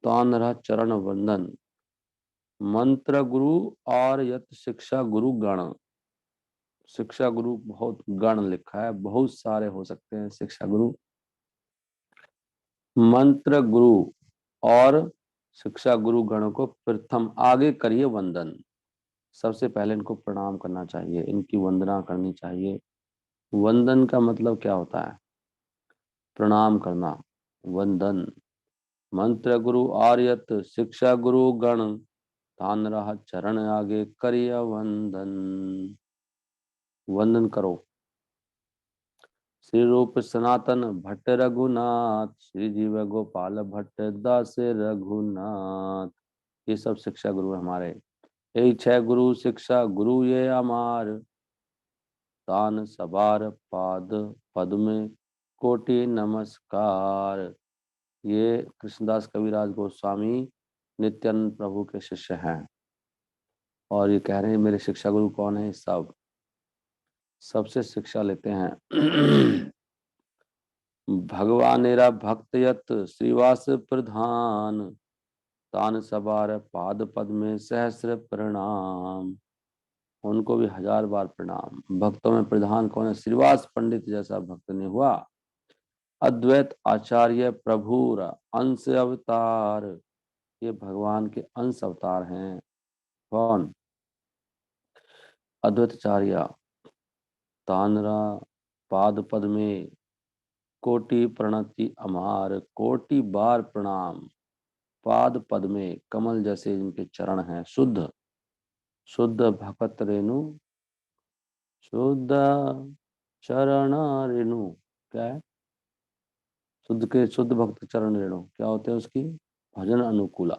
तान रहा चरण वंदन। मंत्र गुरु और यत शिक्षा गुरु गण। शिक्षा गुरु बहुत गण लिखा है, बहुत सारे हो सकते हैं शिक्षा गुरु। मंत्र गुरु और शिक्षा गुरु गणों को प्रथम आगे करिए वंदन। सबसे पहले इनको प्रणाम करना चाहिए, इनकी वंदना करनी चाहिए। वंदन का मतलब क्या होता है? प्रणाम करना, वंदन। मंत्र गुरु आर्यत शिक्षा गुरु गण, तान रहा चरण आगे करिया वंदन। वंदन करो। श्री रूप सनातन भट्ट रघुनाथ, श्री जीव गोपाल भट्ट दास रघुनाथ। ये सब शिक्षा गुरु है हमारे। यही छह गुरु शिक्षा गुरु ये अमार, तान सबार पाद पद्म कोटि नमस्कार। ये कृष्णदास कविराज गोस्वामी नित्यानंद प्रभु के शिष्य हैं। और ये कह रहे हैं मेरे शिक्षा गुरु कौन है? सब सबसे शिक्षा लेते हैं। भगवानेरा भक्तयत श्रीवास प्रधान, तान सबार पाद पद में सहस्र प्रणाम। उनको भी 1000 बार प्रणाम। भक्तों में प्रधान कौन है? श्रीवास पंडित जैसा भक्त नहीं हुआ। अद्वैत आचार्य प्रभुर अंश अवतार, ये भगवान के अंश अवतार हैं। कौन? अद्वैत आचार्य। तानरा पाद पद में कोटि प्रणति अमार, कोटि बार प्रणाम। पाद पद में कमल जैसे इनके चरण हैं। शुद्ध शुद्ध भगत रेणु, शुद्ध चरण रेणु। क्या है? शुद्ध भक्त चरण रेणु क्या होते हैं उसकी? भजन अनुकूला।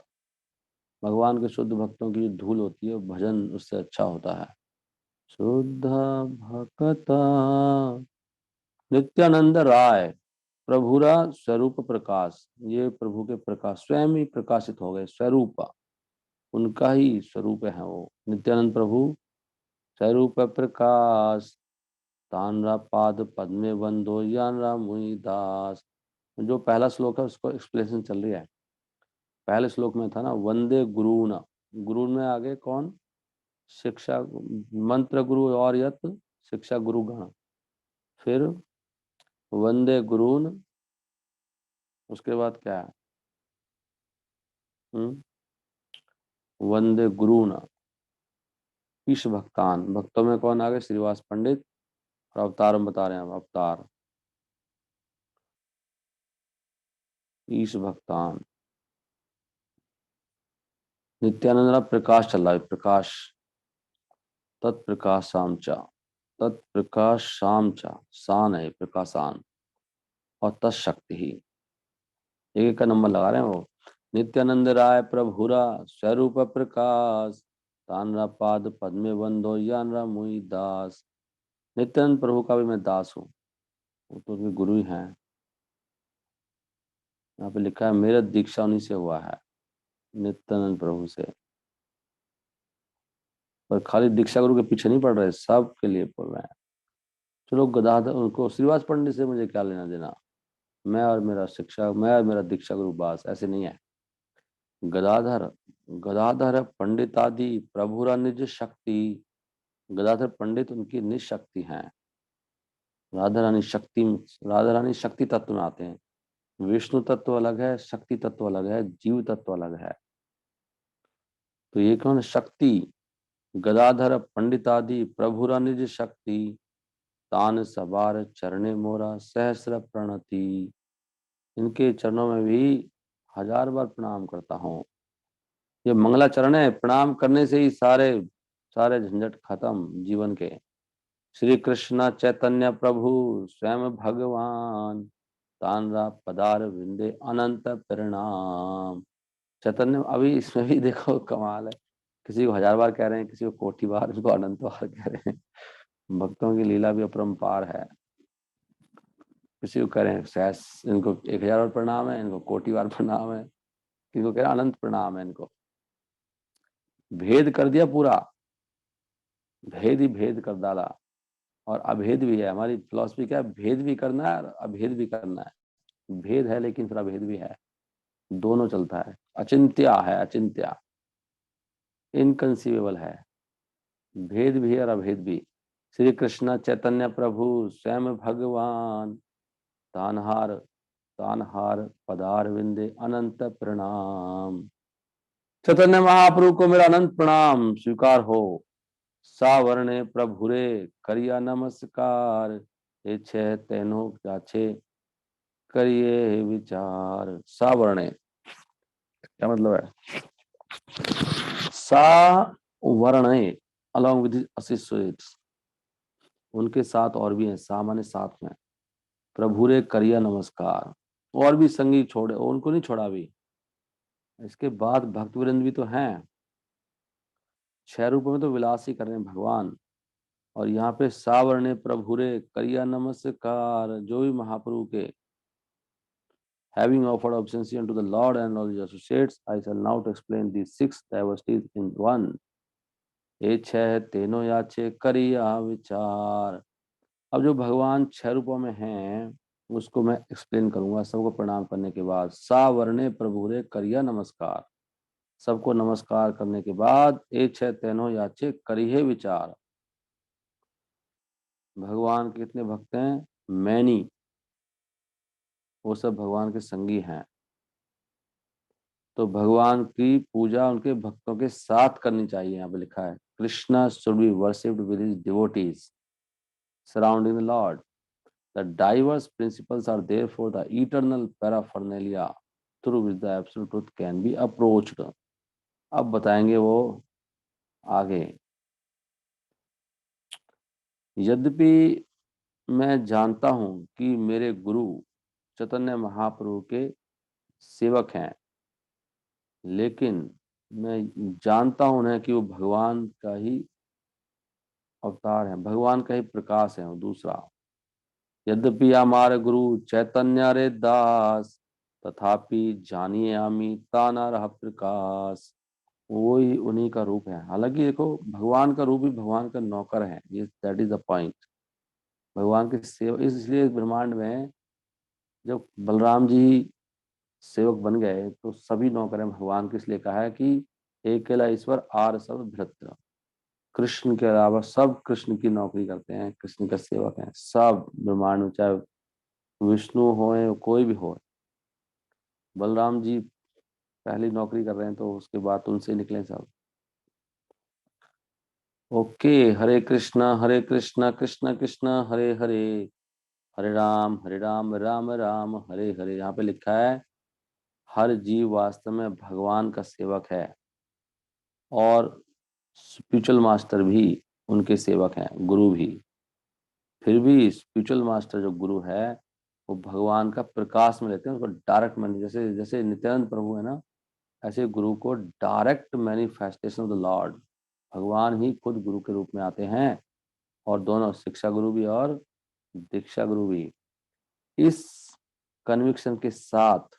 भगवान के शुद्ध भक्तों की जो धूल होती है भजन उससे अच्छा होता है। शुद्ध भक्त नित्यानंद राय प्रभुरा स्वरूप प्रकाश। ये प्रभु के प्रकाश स्वयं ही प्रकाशित हो गए। स्वरूप उनका ही स्वरूप है वो नित्यानंद प्रभु। स्वरूप प्रकाश, तानरा पाद पद्मे बंधो यानरा मुनि दास। जो पहला श्लोक है उसको एक्सप्लेनेशन चल रही है। पहले श्लोक में था ना वंदे गुरुन, गुरु में आगे कौन? शिक्षा मंत्र गुरु और यत शिक्षा गुरु गण। फिर वंदे गुरुन, उसके बाद क्या है? वंदे गुरुन ईश भक्तान। भक्तों में कौन आ गए? श्रीवास पंडित। और अवतार हम बता रहे हैं, अवतार ईश भक्तान। नित्यानंद प्रकाश चल रहा है, प्रकाश। तत्प्रकाशामचा, तत्प्रकाशामचा शान है प्रकाशान। और तत्शक्ति ही। एक का नंबर लगा रहे हैं वो। नित्यानंद राय प्रभुरा स्वरूप प्रकाश, तानरा पाद पद्मे बंधो यानरा मुई दास। नित्यानंद प्रभु का भी मैं दास हूँ, वो तो उनके गुरु ही हैं। यहाँ पे लिखा है मेरा दीक्षा उन्हीं से हुआ है, नित्यानंद प्रभु से। पर खाली दीक्षा गुरु के पीछे नहीं पड़ रहे, सब के लिए पड़ रहे हैं। चलो गदाधर उनको श्रीवास पंडित से मुझे क्या लेना देना, मैं और मेरा शिक्षा, मैं और मेरा दीक्षा गुरु बास, ऐसे नहीं है। गदाधर गदाधर पंडित आदि प्रभुरा निज शक्ति। गदाधर पंडित उनकी निज शक्ति हैं। राधा रानी शक्ति, राधा रानी शक्ति तत्व में आते हैं। विष्णु तत्व अलग है, शक्ति तत्व अलग है, जीव तत्व अलग है। तो ये कौन? शक्ति। गदाधर पंडितादि प्रभुरा निज शक्ति, तान सबार चरणे मोरा सहस्र प्रणति। इनके चरणों में भी 1000 बार प्रणाम करता हूँ। ये मंगला चरण है, प्रणाम करने से ही सारे सारे झंझट खत्म जीवन के। श्री कृष्ण चैतन्य प्रभु स्वयं भगवान, तानरा पदार विंदे अनंत प्रणाम। चैतन्य अभी इसमें भी देखो कमाल है। किसी को 1000 बार कह रहे हैं, किसी को कोटि बार, किसी को अनंत बार कह रहे हैं। भक्तों की लीला भी अपरंपार है। किसी को कह रहे हैं सहस, इनको 1000 बार प्रणाम है, इनको कोटि बार प्रणाम है, किसी को कह रहे हैं अनंत प्रणाम है। इनको भेद कर दिया पूरा, भेद ही भेद कर डाला। और अभेद भी है। हमारी फिलॉसफी क्या है? भेद भी करना है और अभेद भी करना है। भेद है लेकिन फिर अभेद भी है, दोनों चलता है। अचिंत्या है, अचिंत्या, इनकंसीवेबल है, भेद भी और अभेद भी। श्री कृष्ण चैतन्य प्रभु स्वयं भगवान, तानहार तानहार पदार विंदे अनंत प्रणाम। चैतन्य महाप्रभु को मेरा अनंत प्रणाम स्वीकार हो। सावरणे प्रभुरे करिया नमस्कार, ये छह तेनो जाछे करिए विचार। सावरणे क्या मतलब है? सावरणे अलॉन्ग विद एसोसिएट्स, उनके साथ और भी हैं, सा माने साथ में, प्रभुरे करिया नमस्कार, और भी संगी छोड़े, उनको नहीं छोड़ा अभी। इसके बाद भक्त वृंद भी तो हैं, छह रूपों में तो विलास ही कर रहे हैं भगवान। और यहाँ पे सावरणे प्रभुरे करिया नमस्कार, जो भी महाप्रभु के having offered obeisance unto the Lord and all his associates, I shall now to explain these six diversities in one. ये छह तीनों याचे करिया विचार। अब जो भगवान छह रूपों में हैं उसको मैं एक्सप्लेन करूंगा सबको प्रणाम करने के बाद। सावरणे प्रभुरे करिया नमस्कार, सबको नमस्कार करने के बाद ये छह तीनों याचे करिए विचार। भगवान के कितने भक्त हैं? मैनी, वो सब भगवान के संगी हैं। तो भगवान की पूजा उनके भक्तों के साथ करनी चाहिए। यहाँ पे लिखा है Krishna should be worshipped with his devotees surrounding the lord. The diverse principles are therefore the eternal paraphernalia through which the absolute truth can be approached. अब बताएंगे वो आगे। यद्यपि मैं जानता हूं कि मेरे गुरु चैतन्य महाप्रभु के सेवक हैं, लेकिन मैं जानता हूं उन्हें कि वो भगवान का ही अवतार है, भगवान का ही प्रकाश है वो दूसरा। यद्यपि हमारे गुरु चैतन्य रे दास, तथापि जानिए आमी ताना रहा प्रकाश। वो ही उन्हीं का रूप है। हालांकि देखो भगवान का रूप ही भगवान का नौकर है, ये दैट इज द पॉइंट। भगवान के सेवक इसलिए इस ब्रह्मांड में जब बलराम जी सेवक बन गए तो सभी नौकर हैं भगवान के, इसलिए कहा है कि एक अकेला ईश्वर आर सब भृत्य। कृष्ण के अलावा सब कृष्ण की नौकरी करते हैं, कृष्ण का सेवक हैं सब ब्रह्मांड में, चाहे विष्णु हो कोई भी हो। बलराम जी पहली नौकरी कर रहे हैं तो उसके बाद उनसे निकले सब। ओके, हरे कृष्णा कृष्ण कृष्ण हरे हरे, हरे राम राम राम हरे हरे। यहाँ पे लिखा है हर जीव वास्तव में भगवान का सेवक है और स्पिरिचुअल मास्टर भी उनके सेवक हैं, गुरु भी। फिर भी स्पिरिचुअल मास्टर जो गुरु है वो भगवान का प्रकाश में लेते हैं उसको डायरेक्ट मैनि, जैसे जैसे नित्यानंद प्रभु है ना, ऐसे गुरु को direct manifestation of the Lord, भगवान ही खुद गुरु के रूप में आते हैं। और दोनों शिक्षा गुरु भी और दीक्षा गुरु भी। इस कन्विक्शन के साथ,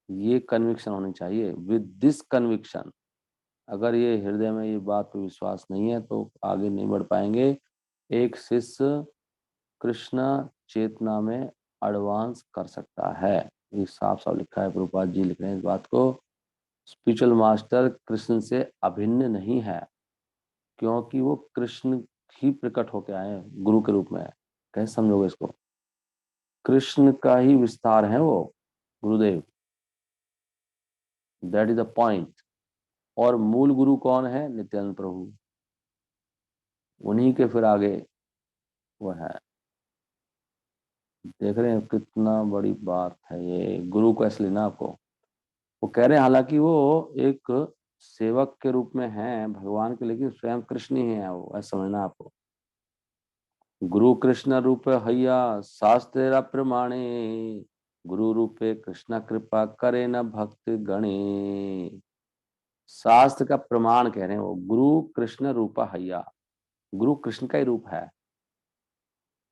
ये कन्विक्शन होनी चाहिए, विद दिस कन्विक्शन, अगर ये हृदय में ये बात पे विश्वास नहीं है तो आगे नहीं बढ़ पाएंगे। एक शिष्य कृष्ण चेतना में एडवांस कर सकता है, ये साफ साफ लिखा है, प्रभुपाद जी लिख रहे हैं इस बात को। स्पिरिचुअल मास्टर कृष्ण से अभिन्न नहीं है, क्योंकि वो कृष्ण ही प्रकट होके आए हैं गुरु के रूप में। कैसे समझोगे इसको? कृष्ण का ही विस्तार है वो गुरुदेव, दैट इज द पॉइंट। और मूल गुरु कौन है? नित्यानंद प्रभु, उन्हीं के फिर आगे वो है। देख रहे हैं कितना बड़ी बात है ये, गुरु को ऐसे लेना आपको। वो कह रहे हैं हालांकि वो एक सेवक के रूप में हैं भगवान के, लेकिन स्वयं कृष्ण ही है वो, ऐसा समझना आपको। गुरु कृष्ण रूप हैया शास्त्र प्रमाणे, गुरु रूपे कृष्ण कृपा करे न भक्त गणे। शास्त्र का प्रमाण कह रहे हैं वो, गुरु कृष्ण रूपा हैया, गुरु कृष्ण का ही रूप है।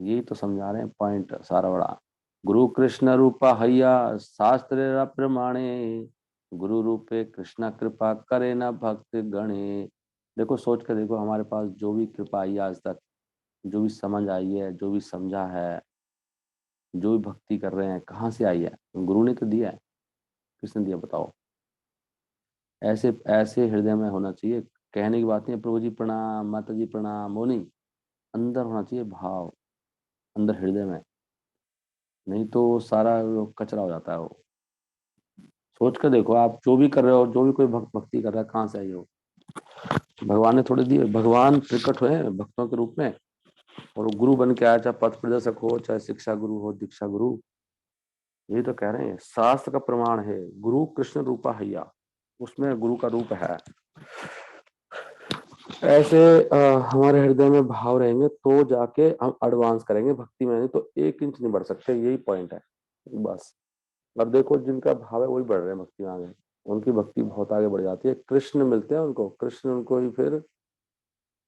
यही तो समझा रहे हैं पॉइंट सारा बड़ा। गुरु कृष्ण रूपा हैया शास्त्र प्रमाणे, गुरु रूपे कृष्ण कृपा करे न भक्त गणे। देखो सोच कर देखो, हमारे पास जो भी कृपा आई है आज तक, जो भी समझ आई है, जो भी समझा है, जो भी भक्ति कर रहे हैं, कहाँ से आई है? गुरु ने तो दिया है। किसने दिया बताओ? ऐसे ऐसे हृदय में होना चाहिए। कहने की बात नहीं है प्रभु जी प्रणाम, माता जी प्रणाम, वो नहीं, अंदर होना चाहिए भाव, अंदर हृदय में। नहीं तो वो सारा वो कचरा हो जाता है वो। सोच कर देखो, आप जो भी कर रहे हो, जो भी कोई भक्ति कर रहा है, कहाँ से आई हो? भगवान ने थोड़े दिए, भगवान प्रकट हुए हैं भक्तों के रूप में, और वो गुरु बन के आया, चाहे पथ प्रदर्शक हो, चाहे शिक्षा गुरु हो, दीक्षा गुरु। यही तो कह रहे हैं, शास्त्र का प्रमाण है, गुरु कृष्ण रूपा हैया, उसमें गुरु का रूप है। ऐसे हमारे हृदय में भाव रहेंगे तो जाके हम एडवांस करेंगे भक्ति में, नहीं तो 1 इंच नहीं बढ़ सकते। यही पॉइंट है बस। अब देखो, जिनका भाव है वही बढ़ रहे हैं भक्ति में आगे, उनकी भक्ति बहुत आगे बढ़ जाती है। कृष्ण मिलते हैं उनको, कृष्ण उनको ही फिर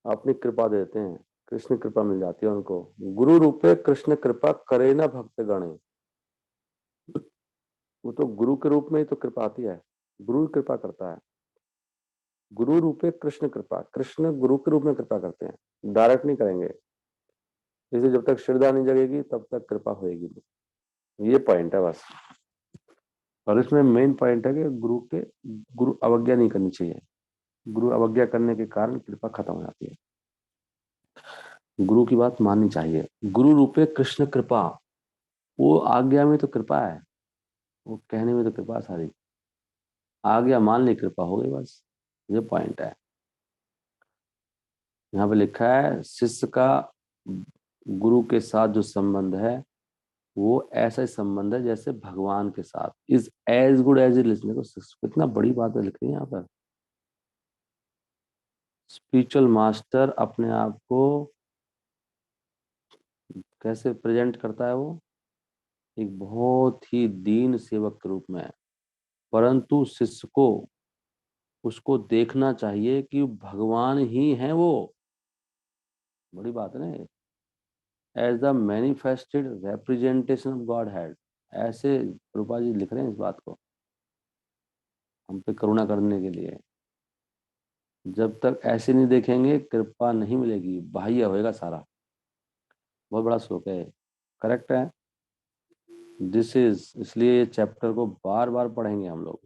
अपनी कृपा देते हैं, कृष्ण कृपा मिल जाती है उनको। गुरु रूपे कृष्ण कृपा करे ना भक्त गणे। वो तो गुरु के रूप में ही तो कृपा आती है, गुरु ही कृपा करता है। गुरु रूपे कृष्ण कृपा, कृष्ण गुरु के रूप में कृपा करते हैं, डायरेक्ट नहीं करेंगे। इसलिए जब तक श्रद्धा नहीं जगेगी तब तक कृपा होएगी नहीं। ये पॉइंट है बस। और इसमें मेन पॉइंट है कि गुरु अवज्ञा नहीं करनी चाहिए। गुरु अवज्ञा करने के कारण कृपा खत्म हो जाती है। गुरु की बात माननी चाहिए। गुरु रूपे कृष्ण कृपा, वो आज्ञा में तो कृपा है, वो कहने में तो कृपा है सारी। आज्ञा मान ली, कृपा हो गई बस। ये पॉइंट है। यहाँ पे लिखा है शिष्य का गुरु के साथ जो संबंध है, वो ऐसा ही संबंध है जैसे भगवान के साथ, is as good as it listening. देखो कितना बड़ी बात है लिख रही है यहाँ पर। स्पिरिचुअल मास्टर अपने आप को कैसे प्रेजेंट करता है? वो एक बहुत ही दीन सेवक के रूप में है, परंतु शिष्य को उसको देखना चाहिए कि भगवान ही है वो। बड़ी बात है ना, as the manifested representation of godhead. ऐसे रूपा जी लिख रहे हैं इस बात को हम पे करुणा करने के लिए। जब तक ऐसे नहीं देखेंगे कृपा नहीं मिलेगी, बाह्य होएगा सारा। बहुत बड़ा श्लोक है, करेक्ट है। दिस इज, इसलिए ये चैप्टर को बार बार पढ़ेंगे हम लोग।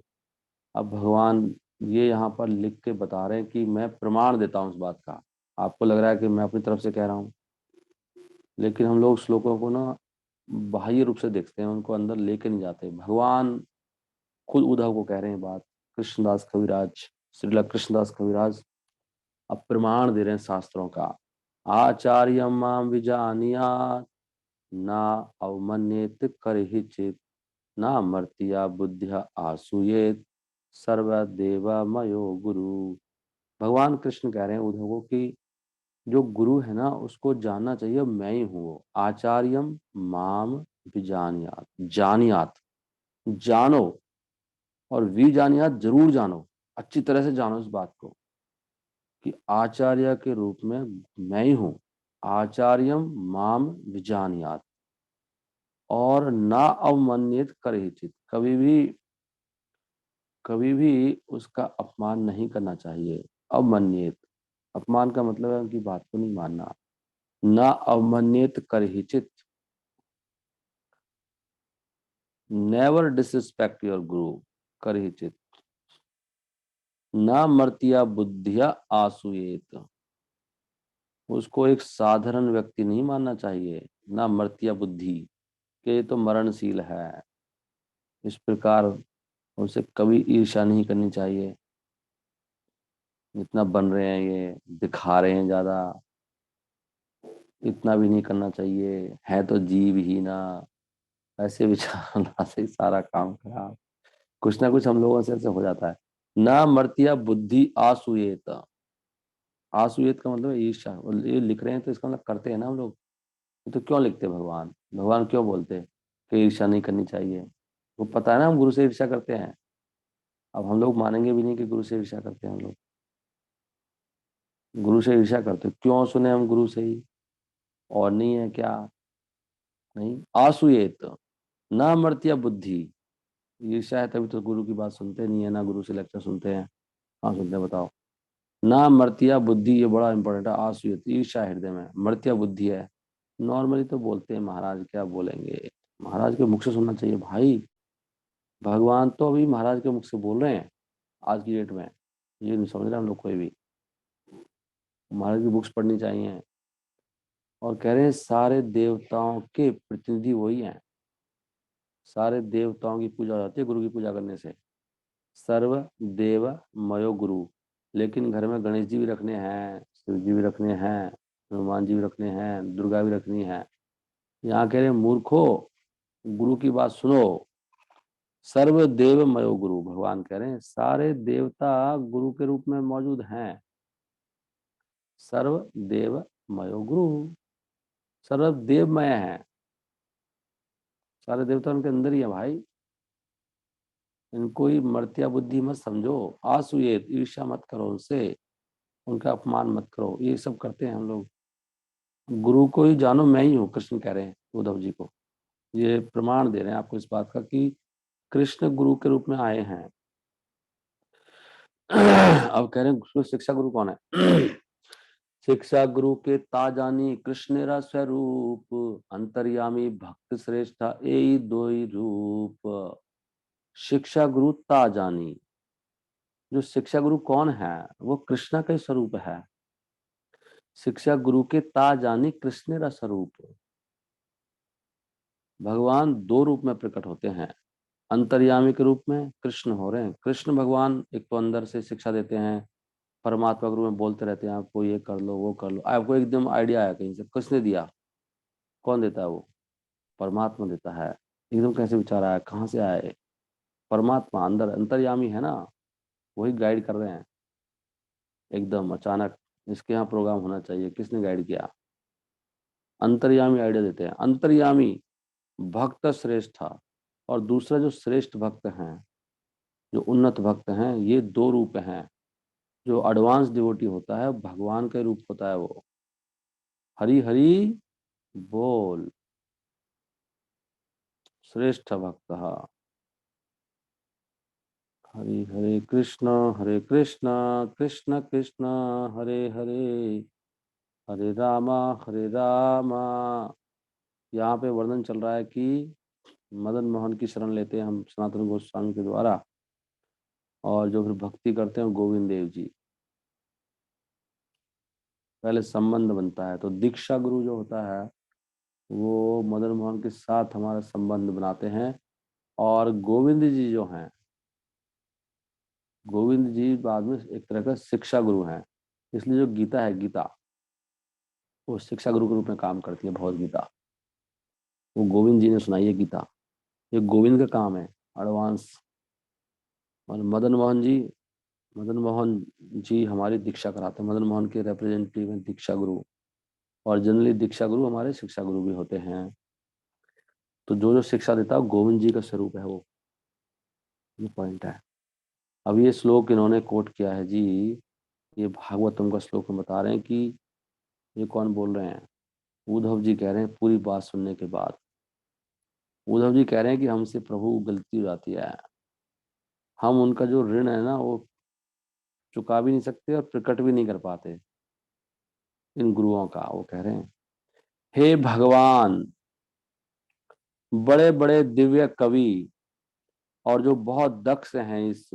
अब भगवान ये यहाँ पर लिख के बता रहे हैं कि मैं प्रमाण देता हूँ इस बात का। आपको लग रहा है कि मैं अपनी तरफ से कह रहा हूँ, लेकिन हम लोग श्लोकों को ना बाह्य रूप से देखते हैं, उनको अंदर लेके नहीं जाते। भगवान खुद उद्धव को कह रहे हैं बात, कृष्णदास कविराज, श्रीला कृष्णदास कविराज अब प्रमाण दे रहे हैं शास्त्रों का। आचार्य माम विजानियात ना अवमन्येत करहि चेत, ना मर्त्या बुद्धिया आसूयेत, सर्वदेवमयो गुरु। भगवान कृष्ण कह रहे हैं उद्धव को कि जो गुरु है ना, उसको जानना चाहिए मैं ही हूँ वो। आचार्यम माम विजानियात, जानियात, जानो, और विजानियात जरूर जानो, अच्छी तरह से जानो इस बात को कि आचार्य के रूप में मैं ही हूँ। आचार्यम माम विजानियात, और ना अवमानित कर ही चित, कभी भी उसका अपमान नहीं करना चाहिए। अवमानित, अपमान का मतलब है उनकी बात को नहीं मानना। ना अवमानित कर ही चित, नेवर डिसरिस्पेक्ट योर गुरु कर ही चित, ना मर्तिया बुद्धिया आसुएत, उसको एक साधारण व्यक्ति नहीं मानना चाहिए। ना मर्तिया बुद्धि, के तो मरणशील है। इस प्रकार उनसे कभी ईर्ष्या नहीं करनी चाहिए। इतना बन रहे हैं, ये दिखा रहे हैं ज्यादा, इतना भी नहीं करना चाहिए, है तो जीव ही ना। ऐसे विचार से ही सारा काम खराब। कुछ ना कुछ हम लोगों से ऐसे हो जाता है। ना मर्तिया बुद्धि आसुएत, आसुएत का मतलब है ईर्ष्या। और ये लिख रहे हैं तो इसका मतलब करते हैं ना हम लोग। तो क्यों लिखते भगवान, भगवान क्यों बोलते कि ईर्ष्या नहीं करनी चाहिए? वो पता है ना हम गुरु से ईर्ष्या करते हैं। अब हम लोग मानेंगे भी नहीं कि गुरु से ईर्ष्या करते हैं हम लोग। गुरु से ईर्ष्या करते क्यों? सुने हम गुरु से ही, और नहीं है क्या? नहीं, आसुएत, ना मर्तिया बुद्धि। ईर्ष्या है तभी तो गुरु की बात सुनते नहीं है ना, गुरु से लेक्चर सुनते हैं। हाँ सुनते हैं, बताओ। ना मर्तिया बुद्धि, ये बड़ा इंपॉर्टेंट है। आसुयत, ईर्ष्या हृदय में, मर्तिया बुद्धि है। नॉर्मली तो बोलते हैं महाराज क्या बोलेंगे, महाराज के मुख से सुनना चाहिए भाई। भगवान तो अभी महाराज के मुख से बोल रहे हैं, आज की डेट में ये नहीं समझ रहे हम लोग कोई भी। महाराज की बुक्स पढ़नी चाहिए। और कह रहे हैं सारे देवताओं के प्रतिनिधि वही हैं। सारे देवताओं की पूजा हो जाती है गुरु की पूजा करने से। सर्व देव मयो गुरु। लेकिन घर में गणेश जी भी रखने हैं, शिव जी भी रखने हैं, हनुमान जी भी रखने हैं, दुर्गा भी रखनी है। यहाँ कह रहे हैं मूर्खो, गुरु की बात सुनो। सर्व देव मयो गुरु, भगवान कह रहे हैं सारे देवता गुरु के रूप में मौजूद हैं। सर्व देव मयो गुरु, सर्व देवमय है। सारे देवता उनके अंदर ही है भाई। इनको ही मर्त्या बुद्धि मत समझो। आसूयेत, ईर्ष्या मत करो उनसे, उनका अपमान मत करो। ये सब करते हैं हम लोग। गुरु को ही जानो मैं ही हूँ, कृष्ण कह रहे हैं उद्धव जी को। ये प्रमाण दे रहे हैं आपको इस बात का कि कृष्ण गुरु के रूप में आए हैं। अब कह रहे हैं उसको शिक्षा गुरु कौन है? शिक्षा गुरु के ताजानी कृष्णेरा स्वरूप, अंतर्यामी भक्त श्रेष्ठ ए दो रूप। शिक्षा गुरु ताजानी, जो शिक्षा गुरु कौन है? वो कृष्णा का ही स्वरूप है। शिक्षा गुरु के ताजानी कृष्णेरा स्वरूप। भगवान दो रूप में प्रकट होते हैं। अंतर्यामी के रूप में कृष्ण हो रहे हैं। कृष्ण भगवान एक तो अंदर से शिक्षा देते हैं, परमात्मा के रूप में बोलते रहते हैं आपको ये कर लो वो कर लो। आपको एकदम आइडिया आया कहीं से, किसने दिया? कौन देता है वो? परमात्मा देता है। एकदम कैसे विचार आया, कहाँ से आया ये? परमात्मा अंदर अंतर्यामी है ना, वही गाइड कर रहे हैं। एकदम अचानक इसके यहाँ प्रोग्राम होना चाहिए, किसने गाइड किया? अंतर्यामी आइडिया देते हैं। अंतर्यामी भक्त श्रेष्ठ, और दूसरा जो श्रेष्ठ भक्त हैं, जो उन्नत भक्त हैं, ये दो रूप हैं। जो एडवांस डिवोटी होता है भगवान का रूप होता है वो। हरि हरि बोल। श्रेष्ठ भक्त, हरे हरे कृष्ण कृष्ण कृष्ण हरे हरे, हरे रामा हरे रामा। यहाँ पे वर्णन चल रहा है कि मदन मोहन की शरण लेते हैं हम सनातन गोस्वामी के द्वारा, और जो फिर भक्ति करते हैं गोविंद देव जी। पहले संबंध बनता है, तो दीक्षा गुरु जो होता है वो मदन मोहन के साथ हमारा संबंध बनाते हैं। और गोविंद जी जो हैं, गोविंद जी बाद में एक तरह का शिक्षा गुरु हैं। इसलिए जो गीता है, गीता वो शिक्षा गुरु के रूप में काम करती है। भगवद गीता वो गोविंद जी ने सुनाई है गीता। ये गोविंद का काम है एडवांस। और मदन मोहन जी हमारी दीक्षा कराते हैं। मदन मोहन के रिप्रेजेंटेटिव हैं दीक्षा गुरु। और जनरली दीक्षा गुरु हमारे शिक्षा गुरु भी होते हैं। तो जो जो शिक्षा देता है गोविंद जी का स्वरूप है वो। ये पॉइंट है। अब ये श्लोक इन्होंने कोट किया है जी, ये भागवतम का श्लोक हम बता रहे हैं कि ये कौन बोल रहे हैं? उद्धव जी कह रहे हैं पूरी बात सुनने के बाद। उद्धव जी कह रहे हैं कि हमसे प्रभु गलती हो जाती है, हम उनका जो ऋण है ना वो चुका भी नहीं सकते और प्रकट भी नहीं कर पाते इन गुरुओं का। वो कह रहे हैं हे भगवान, बड़े बड़े दिव्य कवि और जो बहुत दक्ष हैं इस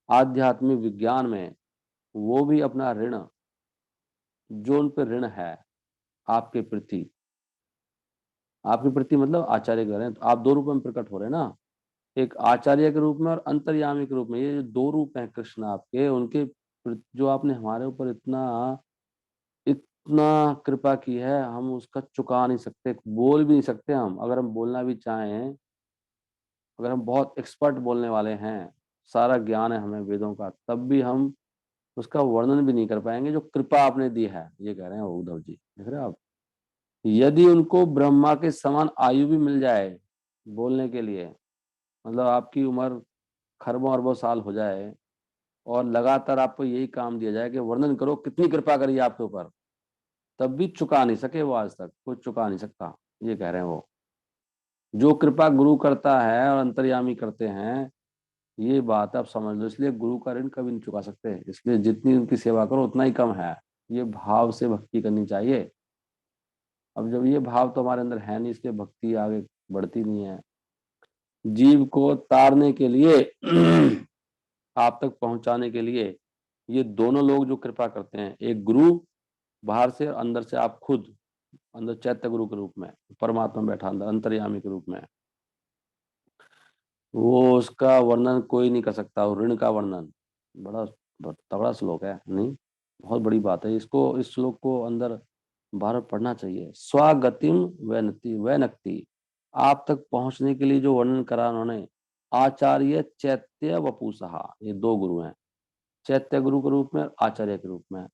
आध्यात्मिक विज्ञान में, वो भी अपना ऋण, जो उन पर ऋण है आपके प्रति, आपके प्रति मतलब आचार्य कह रहे हैं, तो आप दो रूप में प्रकट हो रहे हैं ना, एक आचार्य के रूप में और अंतर्यामी के रूप में। ये जो दो रूप हैं कृष्ण आपके, उनके जो आपने हमारे ऊपर इतना इतना कृपा की है, हम उसका चुका नहीं सकते, बोल भी नहीं सकते। हम अगर हम बोलना भी चाहें, अगर हम बहुत एक्सपर्ट बोलने वाले हैं, सारा ज्ञान है हमें वेदों का, तब भी हम उसका वर्णन भी नहीं कर पाएंगे जो कृपा आपने दी है। ये कह रहे हैं उद्धव जी, देख रहे हैं आप। यदि उनको ब्रह्मा के समान आयु भी मिल जाए बोलने के लिए, मतलब आपकी उम्र खरबों अरबों साल हो जाए और लगातार आपको यही काम दिया जाए कि वर्णन करो कितनी कृपा करी आपके ऊपर, तब भी चुका नहीं सके वो, आज तक कोई चुका नहीं सकता। ये कह रहे हैं वो। जो कृपा गुरु करता है और अंतर्यामी करते हैं, ये बात आप समझ लो। इसलिए गुरु का ऋण कभी नहीं चुका सकते। इसलिए जितनी उनकी सेवा करो उतना ही कम है। ये भाव से भक्ति करनी चाहिए। अब जब ये भाव तो हमारे अंदर है नहीं, इसलिए भक्ति आगे बढ़ती नहीं है। जीव को तारने के लिए आप तक पहुंचाने के लिए ये दोनों लोग जो कृपा करते हैं, एक गुरु बाहर से और अंदर से आप खुद, अंदर चैत्य गुरु के रूप में परमात्मा बैठा अंदर अंतर्यामी के रूप में, वो उसका वर्णन कोई नहीं कर सकता। वो ऋण का वर्णन बड़ा तगड़ा श्लोक है, नहीं बहुत बड़ी बात है। इसको, इस श्लोक को अंदर बार पढ़ना चाहिए। स्वागतिम वैनति वैनक्ति, आप तक पहुंचने के लिए जो वर्णन करा उन्होंने, आचार्य चैत्य वपुसहा, ये दो गुरु हैं, चैत्य गुरु के रूप में और आचार्य के रूप में।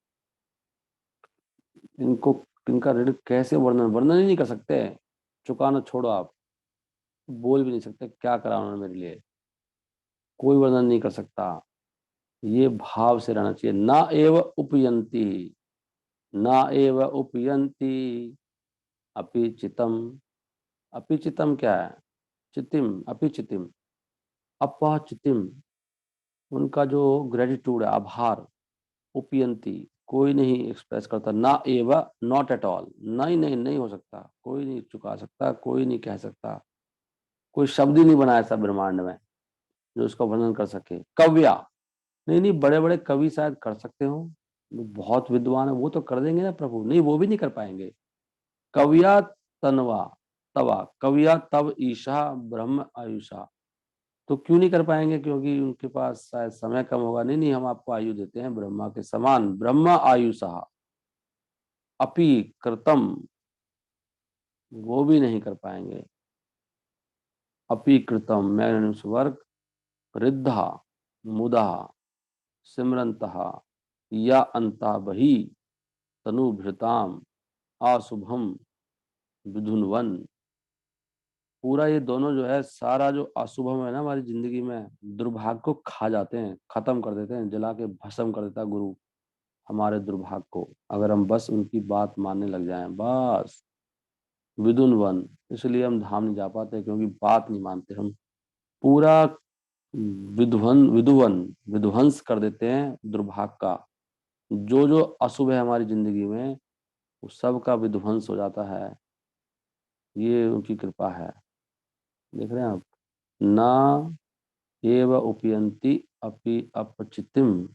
इनको, इनका ऋण कैसे वर्णन, वर्णन ही नहीं कर सकते। चुकाना छोड़ो, आप बोल भी नहीं सकते क्या करा उन्होंने मेरे लिए, कोई वर्णन नहीं कर सकता। ये भाव से रहना चाहिए। ना एव उपयंती, ना एव उपयंती अपि चितम। अपि चितम क्या है? चितिम, अपि चितिम, अपा चितिम, उनका जो ग्रेटिट्यूड है, आभार, उपयंती, कोई नहीं एक्सप्रेस करता। ना एव, नॉट एट ऑल, नहीं नहीं नहीं हो सकता, कोई नहीं चुका सकता, कोई नहीं कह सकता, कोई शब्द ही नहीं बनाया ऐसा ब्रह्मांड में जो उसका वर्णन कर सके। कव्या, नहीं नहीं, बड़े बड़े कवि शायद कर सकते हो, वो बहुत विद्वान है, वो तो कर देंगे ना प्रभु, नहीं वो भी नहीं कर पाएंगे। कविया तनवा तवा, कविया तब ईशा ब्रह्म आयुषा, तो क्यों नहीं कर पाएंगे? क्योंकि उनके पास शायद समय कम होगा। नहीं नहीं, हम आपको आयु देते हैं ब्रह्मा के समान, ब्रह्मा आयुषा। अपि कृतम, वो भी नहीं कर पाएंगे। अपि कृतम मैं स्वर्ग, रिद्धा मुदा सिमरंतः या अंता बही तनुभृताम अशुभम विधुनवन। पूरा ये दोनों जो है, सारा जो अशुभम है ना हमारी जिंदगी में, दुर्भाग्य को खा जाते हैं, खत्म कर देते हैं, जला के भस्म कर देता है गुरु हमारे दुर्भाग्य को, अगर हम बस उनकी बात मानने लग जाएं बस। विदुन वन, इसलिए हम धाम नहीं जा पाते, क्योंकि बात नहीं मानते हम। पूरा विधुवन विध्वंस कर देते हैं दुर्भाग्य का। जो जो अशुभ है हमारी जिंदगी में, वो सब का विध्वंस हो जाता है। ये उनकी कृपा है। देख रहे हैं आप? ना एव उपयंती अपि अपचितिम,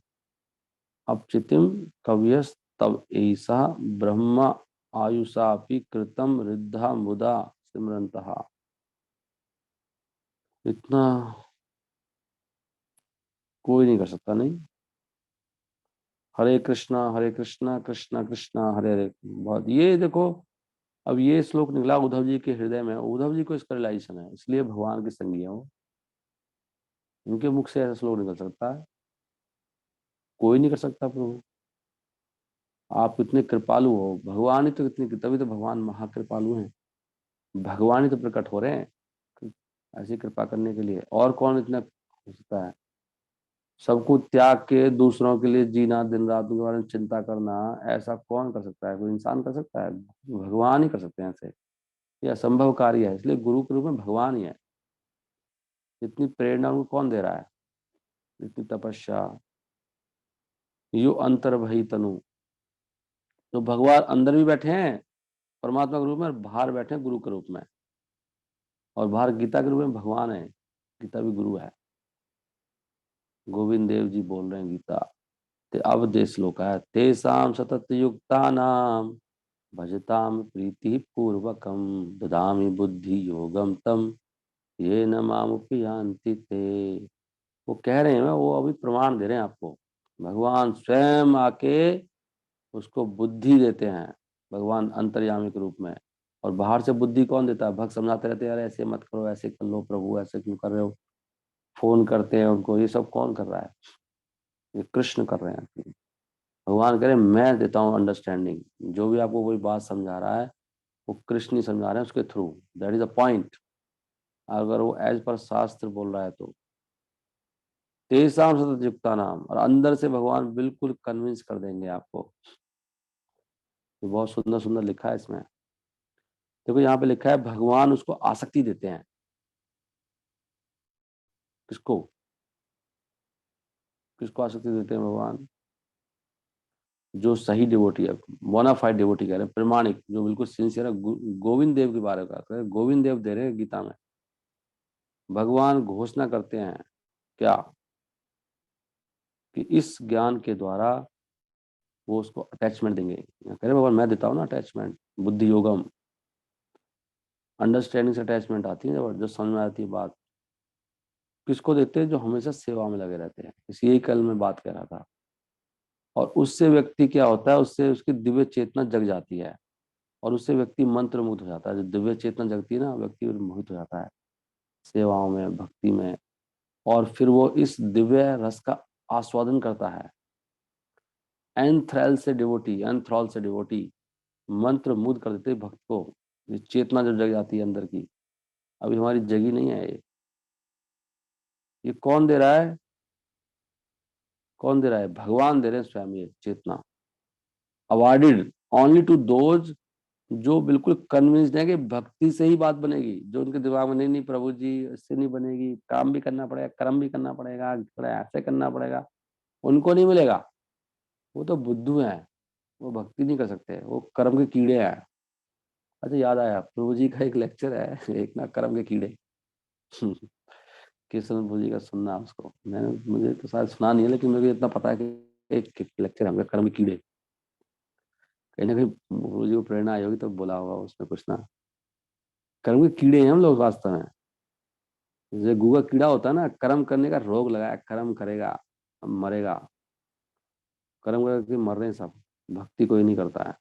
अपचितिम कव्यस तब ऐसा ब्रह्म आयुषापि कृतम रिद्धा मुदा सिमरंतः। इतना कोई नहीं कर सकता, नहीं। हरे कृष्णा कृष्णा कृष्णा हरे हरे। बहुत, ये देखो, अब ये श्लोक निकला उद्धव जी के हृदय में, उद्धव जी को इसका रियलाइजेशन है, इसलिए भगवान की संगी है वो। उनके मुख से ऐसा श्लोक निकल सकता है? कोई नहीं कर सकता प्रभु। आप इतने कृपालु हो, भगवान ही तो इतने, तभी तो भगवान महाकृपालु हैं, भगवान ही तो प्रकट हो रहे हैं ऐसी कृपा करने के लिए। और कौन इतना हो सकता है? सबको त्याग के दूसरों के लिए जीना, दिन रात उनके बारे में चिंता करना, ऐसा कौन कर सकता है? कोई इंसान कर सकता है? भगवान ही कर सकते हैं ऐसे। ये असंभव कार्य है, इसलिए गुरु के रूप में भगवान ही है। इतनी प्रेरणा उनको कौन दे रहा है? इतनी तपस्या, यो अंतर भई तनु, तो भगवान अंदर भी बैठे हैं परमात्मा के रूप में, और बाहर बैठे हैं गुरु के रूप में, और बाहर गीता के रूप में भगवान है, गीता भी गुरु है। गोविंद देव जी बोल रहे हैं गीता। ते अब दे श्लोक है, तेषाम सतत युक्ता नाम भजताम प्रीति पूर्वकम ददामि बुद्धि योगम तम ये न मामुपयान्ति ते। वो कह रहे हैं, वो अभी प्रमाण दे रहे हैं आपको, भगवान स्वयं आके उसको बुद्धि देते हैं, भगवान अंतर्यामी के रूप में। और बाहर से बुद्धि कौन देता है? भक्त समझाते रहते हैं, यार ऐसे मत करो, ऐसे कर लो प्रभु, ऐसे क्यों कर रहे हो, फोन करते हैं उनको। ये सब कौन कर रहा है? ये कृष्ण कर रहे हैं। भगवान कह रहे हैं मैं देता हूँ अंडरस्टैंडिंग, जो भी आपको कोई बात समझा रहा है वो कृष्ण ही समझा रहे हैं उसके through. That is a point. अगर वो एज पर शास्त्र बोल रहा है तो तेसाम सतत युक्ता नाम, और अंदर से भगवान बिल्कुल कन्विंस कर देंगे आपको। ये बहुत सुंदर सुंदर लिखा है इसमें। देखो यहाँ पे लिखा है भगवान उसको आसक्ति देते हैं। किसको? किसको आसक्ति देते हैं भगवान? जो सही डिवोटी है, बोनाफाइड डिवोटी कह रहे हैं, प्रमाणिक, जो बिल्कुल सिंसियर है। गोविंद देव के बारे में बात करें, गोविंद देव दे रहे हैं गीता में। भगवान घोषणा करते हैं क्या? कि इस ज्ञान के द्वारा वो उसको अटैचमेंट देंगे। कह रहे भगवान मैं देता हूँ ना अटैचमेंट, बुद्धि योगम, अंडरस्टैंडिंग से अटैचमेंट आती है जब जो समझ में आती है बात। किसको देते हैं? जो हमेशा सेवा में लगे रहते हैं। इसी यही कल मैं बात कर रहा था। और उससे व्यक्ति क्या होता है, उससे उसकी दिव्य चेतना जग जाती है और उससे व्यक्ति मंत्र मुग्ध हो जाता है। जो दिव्य चेतना जगती है ना, व्यक्ति मोहित हो जाता है सेवाओं में, भक्ति में, और फिर वो इस दिव्य रस का आस्वादन करता है। एंथ्रॉल से डिवोटी मंत्र मुग्ध कर देते भक्त को। ये चेतना जब जग जाती है अंदर की, अभी हमारी जगी नहीं है ये कौन दे रहा है? कौन दे रहा है? भगवान दे रहे हैं स्वयं ये चेतना। अवॉर्डेड ओनली टू दोज जो बिल्कुल कन्विंस्ड है कि भक्ति से ही बात बनेगी। जो उनके दिमाग में नहीं नहीं प्रभु जी इससे नहीं बनेगी, काम भी करना पड़ेगा, कर्म भी करना पड़ेगा, थोड़ा ऐसे करना पड़ेगा, उनको नहीं मिलेगा। वो तो बुद्धू हैं, वो भक्ति नहीं कर सकते, वो कर्म के कीड़े हैं। अच्छा याद आया, प्रभु जी का एक लेक्चर है एक ना, कर्म के कीड़े किशन प्रभु जी का सुनना उसको। मैंने मुझे तो शायद सुना नहीं है, लेकिन मुझे इतना पता है कि एक लेक्चर है कर्म के कीड़े। कहीं ना कहीं प्रभु जी को प्रेरणा आई होगी तो बोला होगा उसमें कुछ ना। कर्म के कीड़े हैं हम लोग वास्तव में। जैसे गुगा कीड़ा होता है ना, कर्म करने का रोग लगाया, कर्म करेगा मरेगा, कर्म करके मर रहे हैं सब, भक्ति कोई नहीं करता है।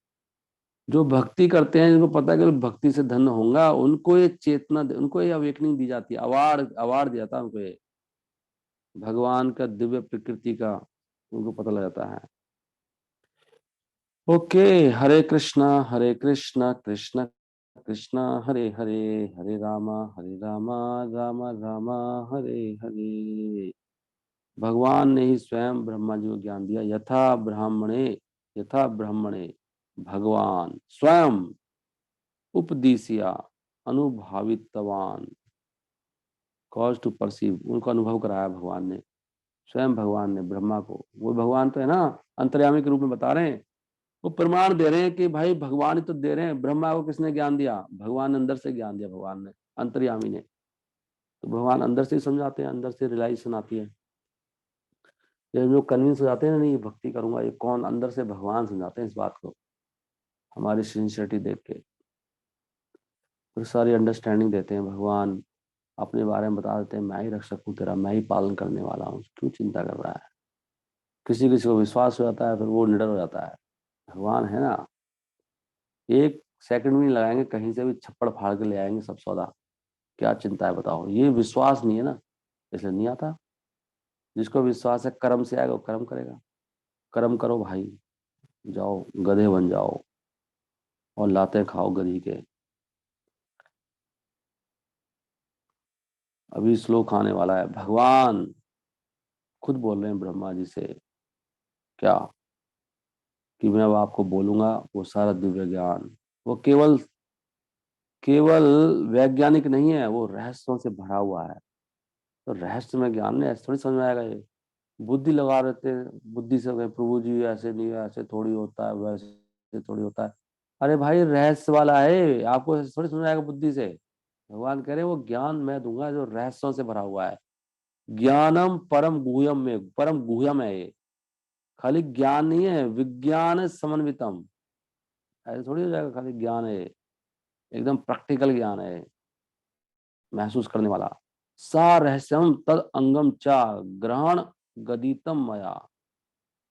जो भक्ति करते हैं, जिनको पता है कि भक्ति से धन होगा, उनको ये चेतना, उनको ये अवेकनिंग दी जाती है, अवार्ड अवार्ड दिया जाता है उनको, ये भगवान का दिव्य प्रकृति का उनको पता लग जाता है। ओके, हरे कृष्णा कृष्ण कृष्णा हरे हरे, हरे रामा राम राम हरे हरे। भगवान ने ही स्वयं ब्रह्मा जी को ज्ञान दिया। यथा ब्रह्मणे भगवान स्वयं उपदेशिया अनुभावितवान, कॉज टू परसीव, उनको अनुभव कराया भगवान ने, स्वयं भगवान ने ब्रह्मा को। वो भगवान तो है ना, अंतर्यामी के रूप में बता रहे हैं। वो प्रमाण दे रहे हैं कि भाई भगवान ही तो दे रहे हैं। ब्रह्मा को किसने ज्ञान दिया? भगवान ने अंदर से ज्ञान दिया, भगवान ने, अंतर्यामी ने। तो भगवान अंदर से ही समझाते हैं, अंदर से रियलाइजेशन आती है। ये जो कन्विंस हो जाते हैं ना, नहीं ये भक्ति करूंगा, ये कौन? अंदर से भगवान समझाते हैं इस बात को, हमारी सिंसियरिटी देख के। फिर सारी अंडरस्टैंडिंग देते हैं भगवान, अपने बारे में बता देते हैं, मैं ही रक्षक हूँ तेरा, मैं ही पालन करने वाला हूँ, क्यों चिंता कर रहा है? किसी किसी को विश्वास हो जाता है, फिर वो निडर हो जाता है। भगवान है ना, एक सेकंड भी नहीं लगाएंगे, कहीं से भी छप्पड़ फाड़ के ले आएंगे सब सौदा। क्या चिंता है बताओ? ये विश्वास नहीं है ना, इसलिए नहीं आता। जिसको विश्वास है कर्म से आएगा, वो कर्म करेगा। कर्म करो भाई, जाओ गधे बन जाओ और लाते खाओ गधी के। अभी श्लोक आने वाला है, भगवान खुद बोल रहे हैं ब्रह्मा जी से, क्या कि मैं अब आपको बोलूंगा वो सारा दिव्य ज्ञान। वो केवल केवल वैज्ञानिक नहीं है, वो रहस्यों से भरा हुआ है। तो रहस्य में ज्ञान ने ऐसे थोड़ी समझ में आएगा ये। बुद्धि लगा रहते हैं, बुद्धि से कहे प्रभु जी ऐसे नहीं है, ऐसे थोड़ी होता है, वैसे थोड़ी होता है। अरे भाई रहस्य वाला है, आपको ऐसे थोड़ी समझ आएगा बुद्धि से। भगवान कह रहे हैं वो ज्ञान मैं दूंगा जो रहस्यों से भरा हुआ है। ज्ञानम परम गुह्यम में, परम गुह्यम है ये। खाली ज्ञान नहीं है, विज्ञान समन्वितम। ऐसे थोड़ी हो जाएगा खाली ज्ञान है, एकदम प्रैक्टिकल ज्ञान है, महसूस करने वाला। सा रहस्यम तद अंगम चा ग्रहण गदितम मया।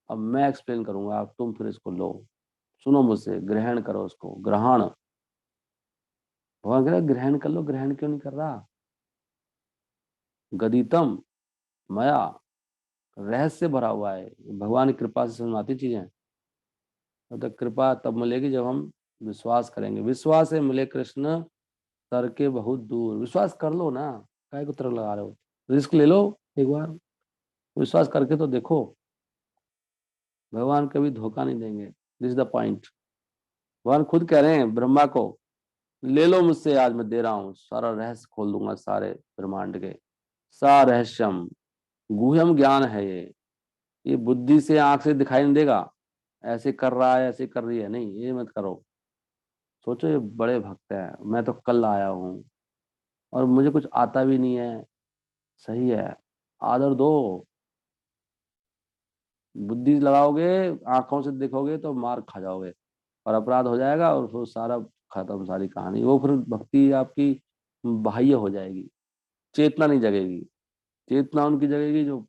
अब मैं एक्सप्लेन करूंगा, तुम फिर इसको लो, सुनो मुझसे, ग्रहण करो उसको, ग्रहण। भगवान कह रहा है ग्रहण कर लो, ग्रहण क्यों नहीं कर रहा? गदितम मया, रहस्य भरा हुआ है, भगवान की कृपा से समझ में आती चीजें। तो कृपा तब मिलेगी जब हम विश्वास करेंगे। विश्वास से मिले कृष्ण तर के बहुत दूर। विश्वास कर लो ना, काय को तरक लगा रहे हो? रिस्क ले लो एक बार, विश्वास करके तो देखो। भगवान कभी धोखा नहीं देंगे, दिस इज द पॉइंट। भगवान खुद कह रहे हैं ब्रह्मा को, ले लो मुझसे, आज मैं दे रहा हूँ, सारा रहस्य खोल दूंगा सारे ब्रह्मांड के। सा रहस्यम गुह्यम ज्ञान है ये बुद्धि से आंख से दिखाई नहीं देगा। ऐसे कर रहा है, ऐसे कर रही है, नहीं ये मत करो। सोचो ये बड़े भक्त हैं, मैं तो कल आया हूँ और मुझे कुछ आता भी नहीं है। सही है, आदर दो। बुद्धि लगाओगे, आंखों से देखोगे तो मार खा जाओगे और अपराध हो जाएगा और फिर सारा खत्म, सारी कहानी। वो फिर भक्ति आपकी बाह्य हो जाएगी, चेतना नहीं जगेगी। चेतना उनकी जगेगी जो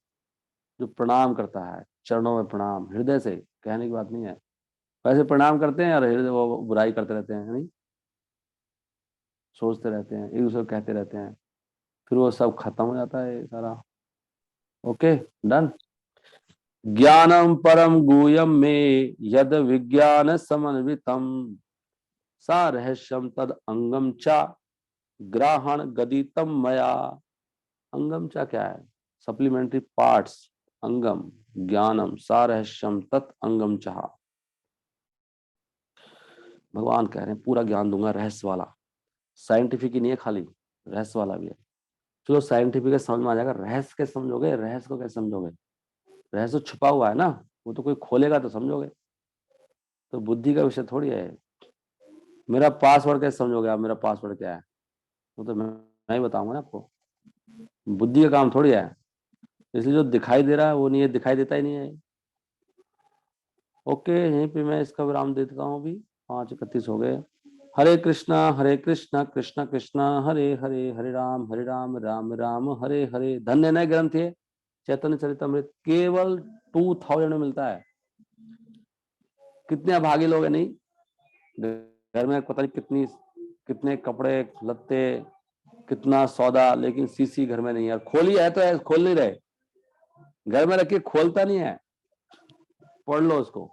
जो प्रणाम करता है, चरणों में प्रणाम, हृदय से, कहने की बात नहीं है। वैसे प्रणाम करते हैं और हृदय वो बुराई करते रहते हैं, नहीं, सोचते रहते हैं, एक दूसरे को कहते रहते हैं, फिर वो सब खत्म हो जाता है सारा। Okay, done. ज्ञानम परम गुह्यम में यद विज्ञान समन्वितम सा रहस्यम तद अंगम चा ग्रहण गदितम मया। अंगम चा क्या है? Supplementary parts. अंगम ज्ञानम सा रहस्यम तत् अंगम चाह। भगवान कह रहे हैं पूरा ज्ञान दूंगा, रहस्य वाला। साइंटिफिक ही नहीं है खाली, रहस्य वाला भी है। चलो साइंटिफिक है, समझ में आ जाएगा, रहस्य कैसे समझोगे? रहस्य को कैसे समझोगे? रहस्य तो छुपा हुआ है ना, वो तो कोई खोलेगा तो समझोगे। तो बुद्धि का विषय थोड़ी है। मेरा पासवर्ड कैसे समझोगे आप? मेरा पासवर्ड क्या है? वो तो मैं ही बताऊंगा ना आपको। बुद्धि का काम थोड़ी है। इसलिए जो दिखाई दे रहा है वो नहीं है, दिखाई देता ही नहीं है। ओके, यहीं पे मैं इसका विराम दे देता हूँ अभी। 5:31 हो गए। हरे कृष्णा कृष्णा कृष्णा हरे हरे, हरे राम राम राम हरे हरे। धन्य नए ग्रंथ है चैतन्य चरितमृत, केवल 2000 में मिलता है। कितने अभागे लोग हैं, नहीं घर में पता नहीं कितनी कितने कपड़े लत्ते, कितना सौदा, लेकिन सीसी घर में नहीं है। खोली है तो है, खोल नहीं रहे, घर में रखिए, खोलता नहीं है। पढ़ लो उसको।